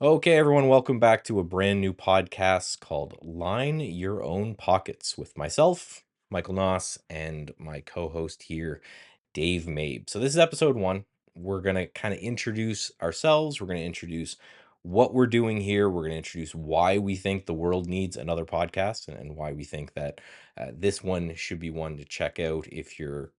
Okay, everyone, welcome back to a brand new podcast called Line Your Own Pockets with myself, Michael Noss, and my co host here, Dave Mabe. So, this is episode one. We're going to kind of introduce ourselves. We're going to introduce what we're doing here. We're going to introduce why we think the world needs another podcast and why we think that this one should be one to check out if you're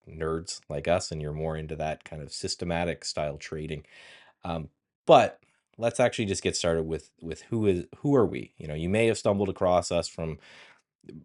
nerds like us and you're more into that kind of systematic style trading. But let's actually just get started with who are we? You may have stumbled across us from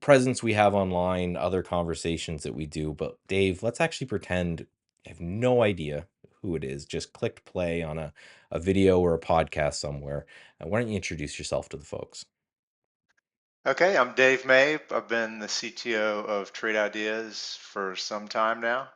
presence we have online, other conversations that we do. But Dave, let's actually pretend I have no idea who it is. Just clicked play on a video or a podcast somewhere. Why don't you introduce yourself to the folks? Okay, I'm Dave Mabe. I've been the CTO of Trade Ideas for some time now.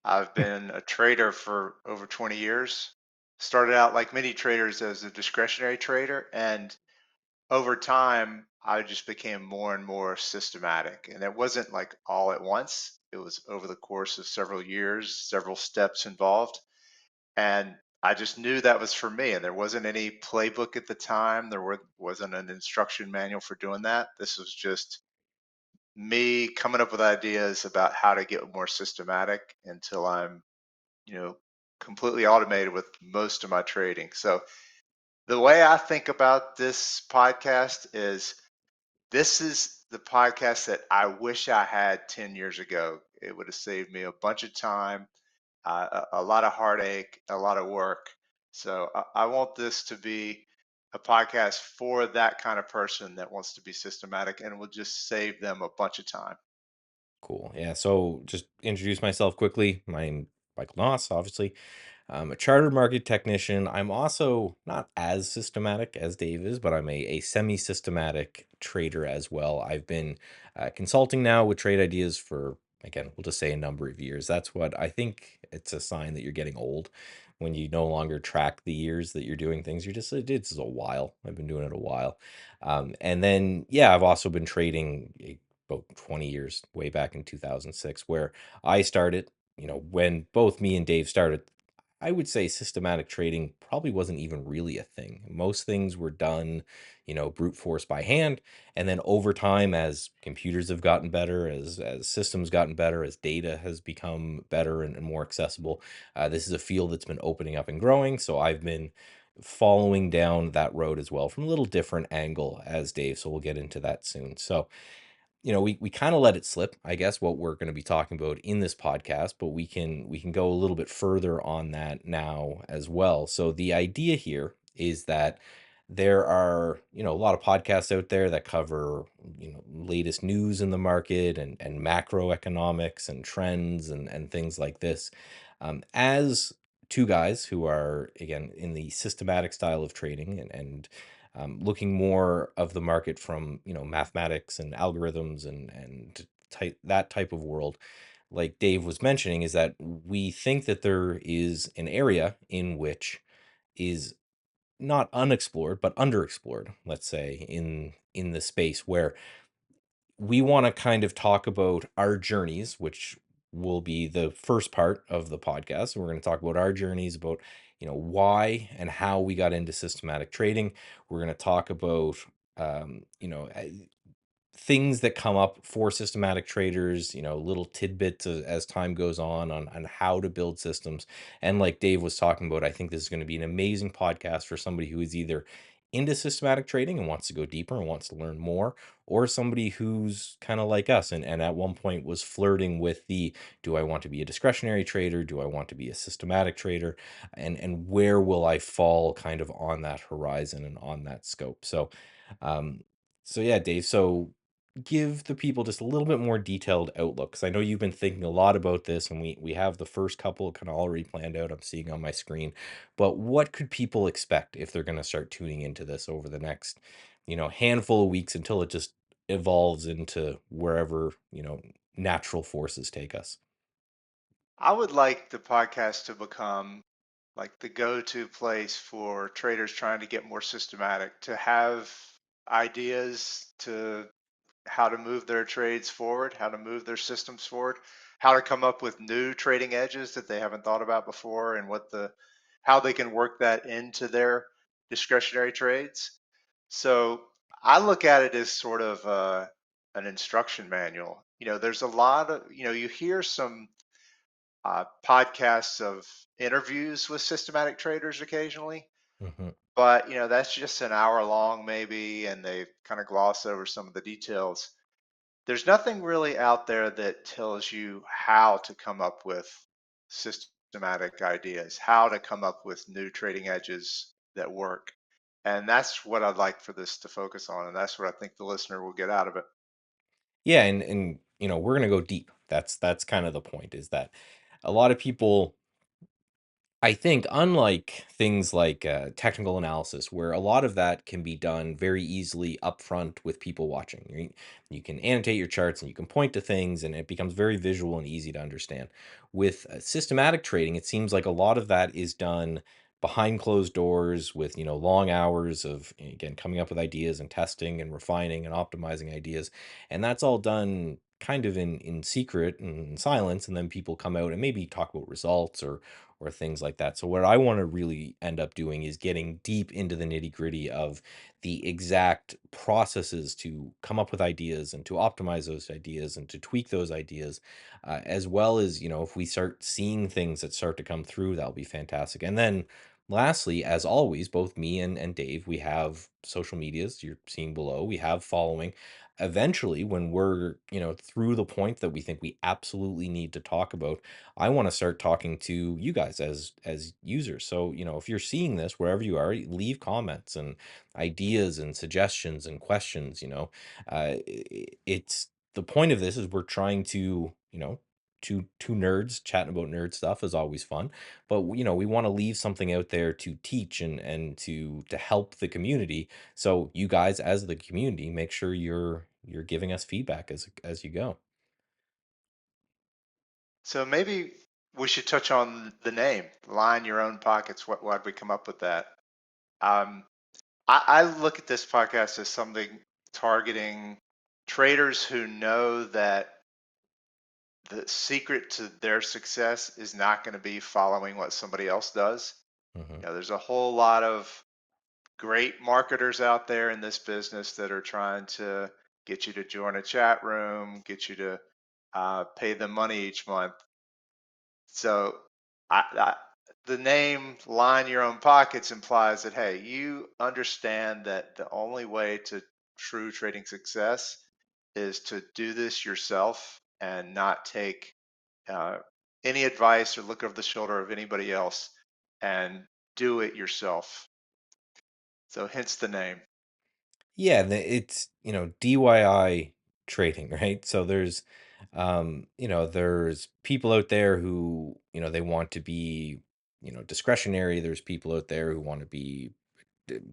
I've been a trader for over 20 years. Started out like many traders as a discretionary trader, and over time, I just became more and more systematic. And it wasn't like all at once, it was over the course of several years, several steps involved. And I just knew that was for me. And there wasn't any playbook at the time, wasn't an instruction manual for doing that. This was just me coming up with ideas about how to get more systematic until I'm, you know, completely automated with most of my trading. So the way I think about this podcast is this is the podcast that I wish I had 10 years ago. It would have saved me a bunch of time, a lot of heartache, a lot of work. So I want this to be a podcast for that kind of person that wants to be systematic and will just save them a bunch of time. Cool. Yeah. So just introduce myself quickly. My name Michael Noss, obviously. I'm a chartered market technician. I'm also not as systematic as Dave is, but I'm a semi-systematic trader as well. I've been consulting now with Trade Ideas for, again, we'll just say a number of years. That's what I think it's a sign that you're getting old when you no longer track the years that you're doing things. You're just, it's a while. I've been doing it a while. And then, yeah, I've also been trading about 20 years, way back in 2006, where I started. When both me and Dave started, I would say systematic trading probably wasn't even really a thing. Most things were done, brute force by hand. And then over time, as computers have gotten better, as systems gotten better, as data has become better and more accessible, this is a field that's been opening up and growing. So I've been following down that road as well from a little different angle as Dave. So we'll get into that soon. So we kind of let it slip, I guess, what we're going to be talking about in this podcast, but we can go a little bit further on that now as well. So the idea here is that there are, a lot of podcasts out there that cover, latest news in the market and macroeconomics and trends and things like this. As two guys who are, again, in the systematic style of trading and looking more of the market from mathematics and algorithms and that type of world, like Dave was mentioning, is that we think that there is an area in which is not unexplored but underexplored, let's say, in the space where we want to kind of talk about our journeys, which will be the first part of the podcast. We're going to talk about our journeys, about why and how we got into systematic trading. We're going to talk about um, you know uh, things that come up for systematic traders, little tidbits as time goes on how to build systems. And like Dave was talking about, I think this is going to be an amazing podcast for somebody who is either into systematic trading and wants to go deeper and wants to learn more, or somebody who's kind of like us and at one point was flirting with the, do I want to be a discretionary trader? Do I want to be a systematic trader? And where will I fall kind of on that horizon and on that scope? Um, so yeah, Dave. So give the people just a little bit more detailed outlook, because I know you've been thinking a lot about this, and we have the first couple kind of already planned out. I'm seeing on my screen, but what could people expect if they're going to start tuning into this over the next, handful of weeks until it just evolves into wherever natural forces take us? I would like the podcast to become like the go-to place for traders trying to get more systematic, to have ideas to how to move their trades forward, how to move their systems forward, how to come up with new trading edges that they haven't thought about before, and how they can work that into their discretionary trades. So I look at it as sort of an instruction manual. There's a lot of, you hear some podcasts of interviews with systematic traders occasionally, Hmm. but that's just an hour long maybe, and they kind of gloss over some of the details. There's nothing really out there that tells you how to come up with systematic ideas, how to come up with new trading edges that work. And that's what I'd like for this to focus on. And that's what I think the listener will get out of it. Yeah, and we're gonna go deep. That's kind of the point, is that a lot of people, I think, unlike things like technical analysis, where a lot of that can be done very easily upfront with people watching, right? You can annotate your charts and you can point to things, and it becomes very visual and easy to understand. With systematic trading, it seems like a lot of that is done behind closed doors with long hours of, again, coming up with ideas and testing and refining and optimizing ideas, and that's all done kind of in secret and in silence, and then people come out and maybe talk about results or things like that. So what I want to really end up doing is getting deep into the nitty-gritty of the exact processes to come up with ideas and to optimize those ideas and to tweak those ideas, as well as, if we start seeing things that start to come through, that'll be fantastic. And then lastly, as always, both me and Dave, we have social medias you're seeing below. We have following. Eventually, when we're, through the point that we think we absolutely need to talk about, I want to start talking to you guys as users. So, if you're seeing this wherever you are, leave comments and ideas and suggestions and questions. It's the point of this is we're trying to, two nerds chatting about nerd stuff is always fun, but we want to leave something out there to teach and to help the community. So you guys, as the community, make sure you're giving us feedback as you go. So maybe we should touch on the name, line your own pockets. Why'd we come up with that? Um, I look at this podcast as something targeting traders who know that the secret to their success is not going to be following what somebody else does. Hmm. There's a whole lot of great marketers out there in this business that are trying to get you to join a chat room, get you to pay them money each month. So the name line your own pockets implies that, hey, you understand that the only way to true trading success is to do this yourself and not take uh, any advice or look over the shoulder of anybody else, and do it yourself. So hence the name. Yeah, it's DIY trading, right? So there's people out there who they want to be discretionary. There's people out there who want to be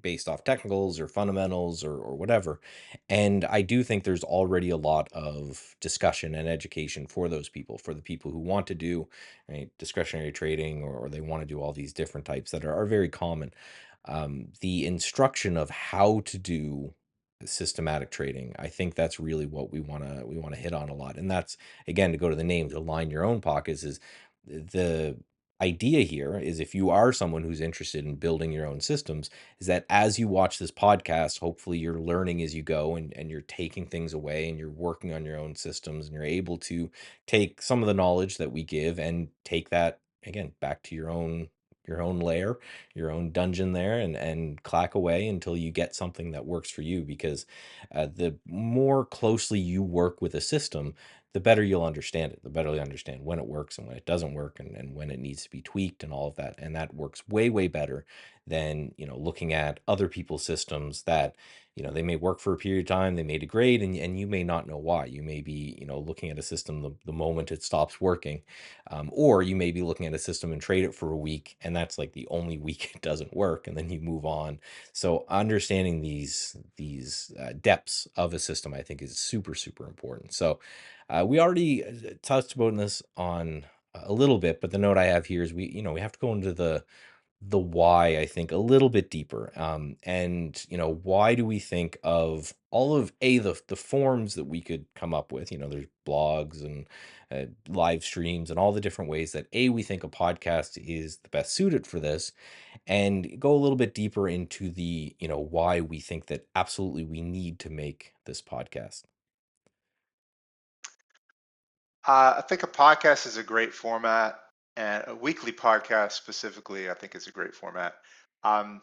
based off technicals or fundamentals or whatever. And I do think there's already a lot of discussion and education for those people, for the people who want to do, right, discretionary trading, or they want to do all these different types that are very common. The instruction of how to do systematic trading, I think that's really what we want to hit on a lot. And that's, again, to go to the name, to line your own pockets, is the idea here is, if you are someone who's interested in building your own systems, is that as you watch this podcast, hopefully you're learning as you go, and you're taking things away and you're working on your own systems, and you're able to take some of the knowledge that we give and take that, again, back to your own layer, your own dungeon there, and clack away until you get something that works for you. Because the more closely you work with a system, the better you'll understand it, the better you'll understand when it works and when it doesn't work, and when it needs to be tweaked and all of that. And that works way, way better than, looking at other people's systems that, they may work for a period of time, they may degrade, and you may not know why. You may be, looking at a system the moment it stops working, or you may be looking at a system and trade it for a week, and that's like the only week it doesn't work, and then you move on. So understanding these depths of a system, I think, is super, super important. So we already touched about this on a little bit, but the note I have here is we have to go into the the why, I think, a little bit deeper. And why do we think of all of the forms that we could come up with? There's blogs and live streams and all the different ways that we think a podcast is the best suited for this, and go a little bit deeper into the why we think that absolutely we need to make this podcast. I think a podcast is a great format, and a weekly podcast specifically, I think is a great format. Um,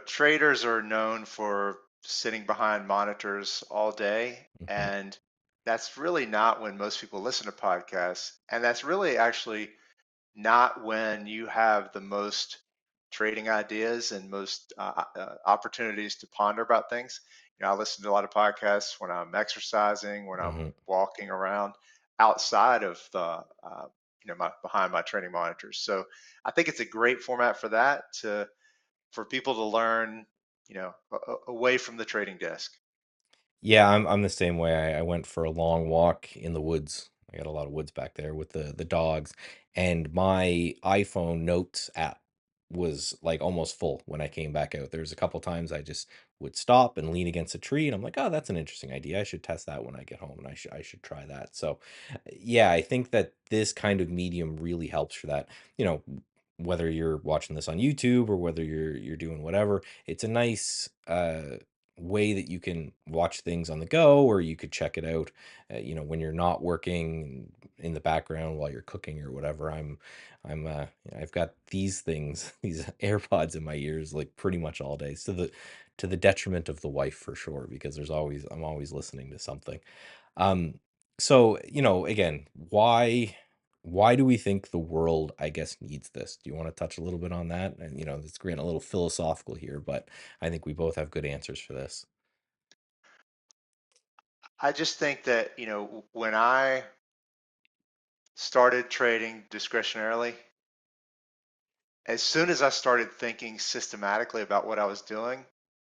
traders are known for sitting behind monitors all day, Hmm. and that's really not when most people listen to podcasts. And that's really actually not when you have the most trading ideas and most opportunities to ponder about things. I listen to a lot of podcasts when I'm exercising, when I'm Hmm. walking around outside of the, my behind my training monitors. So I think it's a great format for that for people to learn, away from the trading desk. Yeah, I'm the same way. I went for a long walk in the woods. I got a lot of woods back there with the dogs, and my iPhone Notes app was like almost full when I came back out. There's a couple times I just would stop and lean against a tree, and I'm like, oh, that's an interesting idea. I should test that when I get home, and I should try that. So, yeah, I think that this kind of medium really helps for that. You know, whether you're watching this on YouTube or whether you're doing whatever, it's a nice way that you can watch things on the go, or you could check it out when you're not working in the background while you're cooking or whatever. I've got these things, these AirPods in my ears like pretty much all day, so to the detriment of the wife for sure, because I'm always listening to something. um so again, why do we think the world, I guess, needs this? Do you want to touch a little bit on that? And it's getting a little philosophical here, but I think we both have good answers for this. I just think that, when I started trading discretionarily, as soon as I started thinking systematically about what I was doing,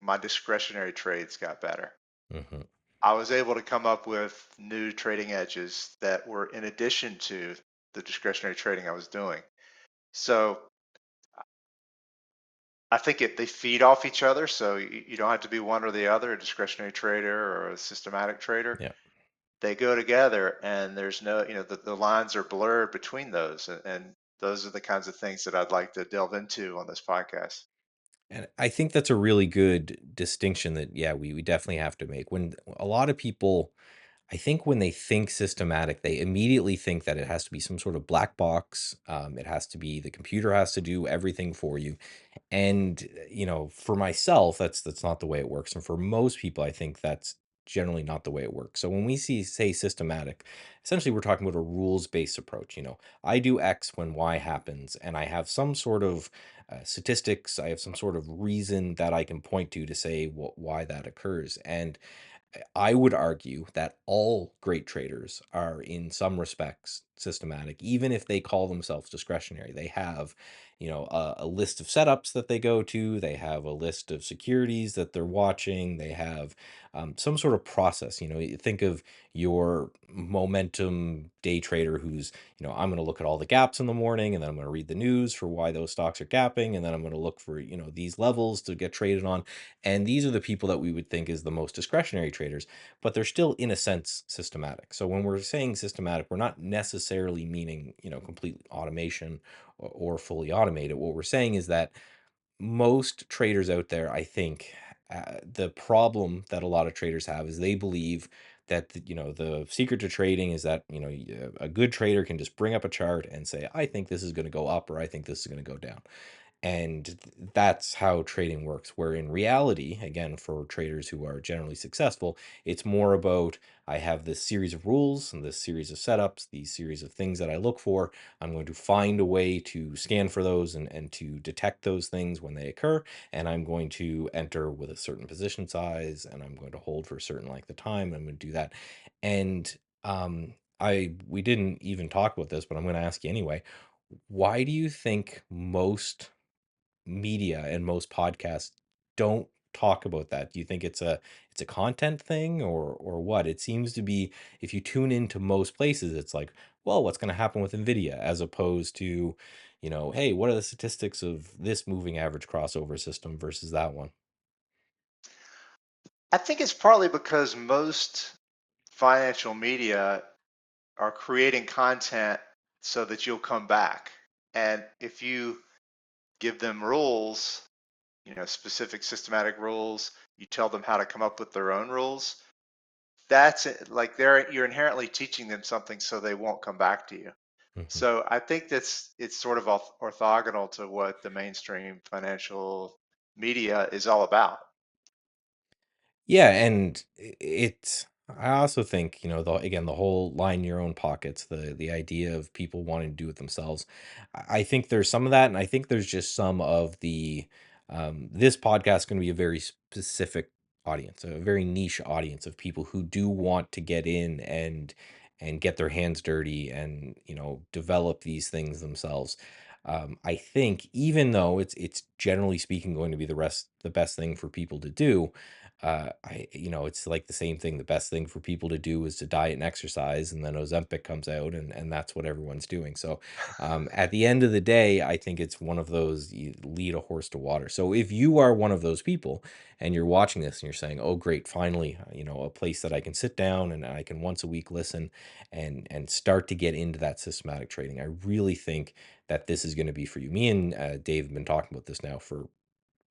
my discretionary trades got better. Hmm. I was able to come up with new trading edges that were in addition to the discretionary trading I was doing. So I think they feed off each other. So you don't have to be one or the other, a discretionary trader or a systematic trader. Yeah. They go together, and there's no, the lines are blurred between those. And those are the kinds of things that I'd like to delve into on this podcast. And I think that's a really good distinction that, yeah, we definitely have to make. When a lot of people, I think when they think systematic, they immediately think that it has to be some sort of black box. It has to be, the computer has to do everything for you. And for myself, that's not the way it works, and for most people, I think that's generally not the way it works. So when we say systematic, essentially we're talking about a rules based approach. I do X when Y happens, and I have some sort of statistics. I have some sort of reason that I can point to say why that occurs. And I would argue that all great traders are, in some respects, systematic, even if they call themselves discretionary. They have, a list of setups that they go to. They have a list of securities that they're watching. They have some sort of process. You think of your momentum day trader who's, I'm going to look at all the gaps in the morning, and then I'm going to read the news for why those stocks are gapping, and then I'm going to look for, these levels to get traded on. And these are the people that we would think is the most discretionary traders, but they're still, in a sense, systematic. So when we're saying systematic, we're not necessarily meaning, complete automation or fully automated. What we're saying is that most traders out there, I think, the problem that a lot of traders have is they believe that the secret to trading is that a good trader can just bring up a chart and say, I think this is going to go up, or I think this is going to go down. And that's how trading works. Where in reality, again, for traders who are generally successful, it's more about, I have this series of rules and this series of setups, these series of things that I look for. I'm going to find a way to scan for those and to detect those things when they occur. And I'm going to enter with a certain position size, and I'm going to hold for a certain length of time. I'm going to do that. And we didn't even talk about this, but I'm going to ask you anyway. Why do you think most media and most podcasts don't talk about that? Do you think it's a content thing, or what? It seems to be, if you tune into most places, it's like, well, what's going to happen with Nvidia, as opposed to, hey, what are the statistics of this moving average crossover system versus that one? I think it's partly because most financial media are creating content so that you'll come back. And if you give them rules, specific systematic rules, you tell them how to come up with their own rules, that's it. Like you're inherently teaching them something so they won't come back to you. Mhm. So I think it's sort of orthogonal to what the mainstream financial media is all about. Yeah, and I also think, again, the whole line your own pockets, the idea of people wanting to do it themselves. I think there's some of that, and I think there's just some of the this podcast is going to be a very specific audience, a very niche audience of people who do want to get in and get their hands dirty and, develop these things themselves. I think even though it's generally speaking going to be the best thing for people to do, it's like the same thing. The best thing for people to do is to diet and exercise, and then Ozempic comes out, and that's what everyone's doing. So, at the end of the day, I think it's one of those, you lead a horse to water. So if you are one of those people and you're watching this and you're saying, "Oh, great, finally, a place that I can sit down and I can once a week listen and start to get into that systematic trading," I really think that this is going to be for you. Me and Dave have been talking about this now for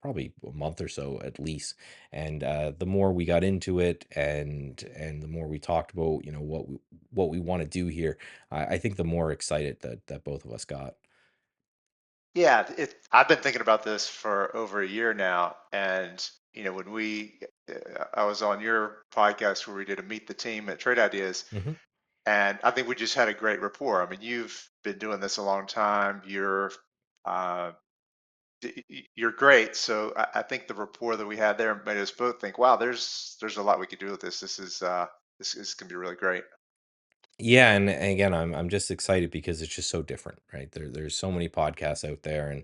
probably a month or so at least. And the more we got into it, and the more we talked about, what we want to do here, I think the more excited that both of us got. Yeah, I've been thinking about this for over a year now, and when I was on your podcast where we did a meet the team at Trade Ideas, Hmm. and I think we just had a great rapport. I mean, you've been doing this a long time. Uh, you're great. So I think the rapport that we had there made us both think, wow, there's a lot we could do with this. This is gonna be really great. Yeah, and again, I'm just excited because it's just so different, right? There's so many podcasts out there,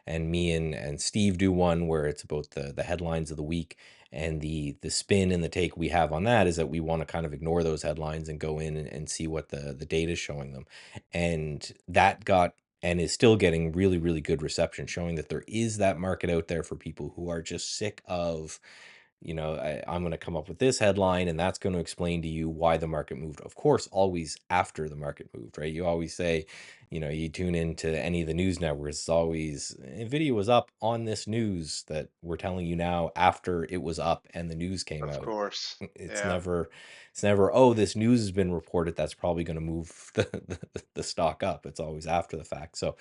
and me and Steve do one where it's about the headlines of the week, and the spin and the take we have on that is that we want to kind of ignore those headlines and go in and see what the data is showing them, and that got and is still getting really really good reception, showing that there is that market out there for people who are just sick of, I'm going to come up with this headline and that's going to explain to you why the market moved. Of course, always after the market moved, right? You always say, you tune into any of the news networks, it's always Nvidia was up on this news that we're telling you now after it was up and the news came Of out. course. It's Yeah. never, it's never, oh, this news has been reported. That's probably going to move the stock up. It's always after the fact. So,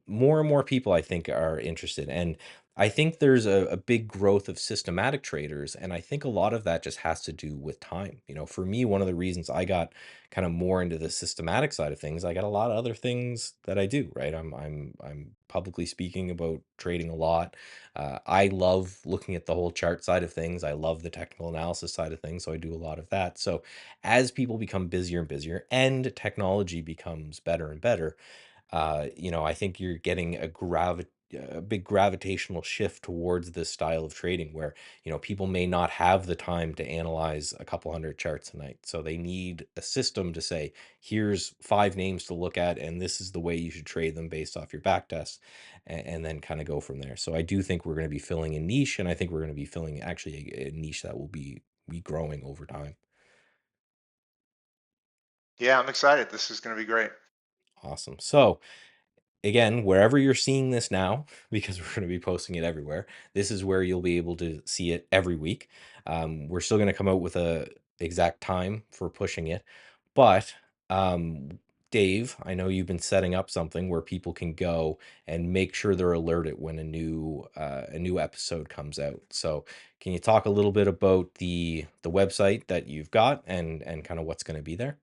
more and more people, I think, are interested. And I think there's a big growth of systematic traders. And I think a lot of that just has to do with time. For me, one of the reasons I got kind of more into the systematic side of things, I got a lot of other things that I do, right? I'm publicly speaking about trading a lot. I love looking at the whole chart side of things. I love the technical analysis side of things. So I do a lot of that. So as people become busier and busier and technology becomes better and better, I think you're getting a big gravitational shift towards this style of trading where, people may not have the time to analyze a couple hundred charts a night. So they need a system to say, here's five names to look at, and this is the way you should trade them based off your back test, and then kind of go from there. So I do think we're going to be filling a niche, and I think we're going to be filling actually a niche that will be growing over time. Yeah, I'm excited. This is going to be great. Awesome. So again, wherever you're seeing this now, because we're going to be posting it everywhere, this is where you'll be able to see it every week. We're still going to come out with a exact time for pushing it, but um, Dave, I know you've been setting up something where people can go and make sure they're alerted when a new episode comes out. So, can you talk a little bit about the website that you've got and kind of what's going to be there?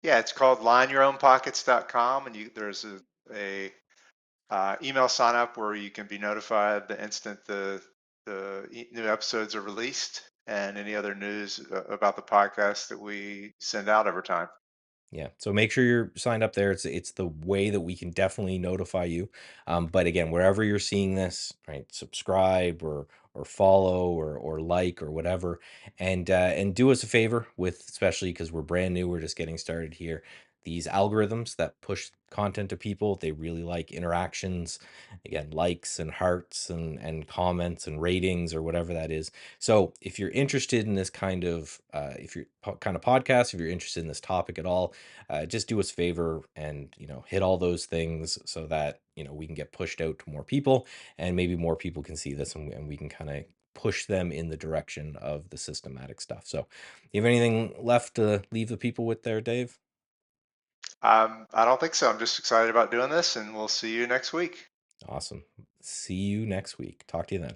Yeah, it's called lineyourownpockets.com, and there's a email sign up where you can be notified the instant the new episodes are released, and any other news about the podcast that we send out over time. Yeah, so make sure you're signed up there. It's the way that we can definitely notify you. But again, wherever you're seeing this, right, subscribe or follow or like or whatever, and do us a favor with, especially because we're brand new, we're just getting started here. These algorithms that push content to people, they really like interactions, again, likes and hearts and comments and ratings or whatever that is. So if you're interested in this kind of if you're kind of podcast, if you're interested in this topic at all, just do us a favor and hit all those things so that we can get pushed out to more people, and maybe more people can see this, and we can kind of push them in the direction of the systematic stuff. So you have anything left to leave the people with there, Dave? I don't think so. I'm just excited about doing this, and we'll see you next week. Awesome. See you next week. Talk to you then.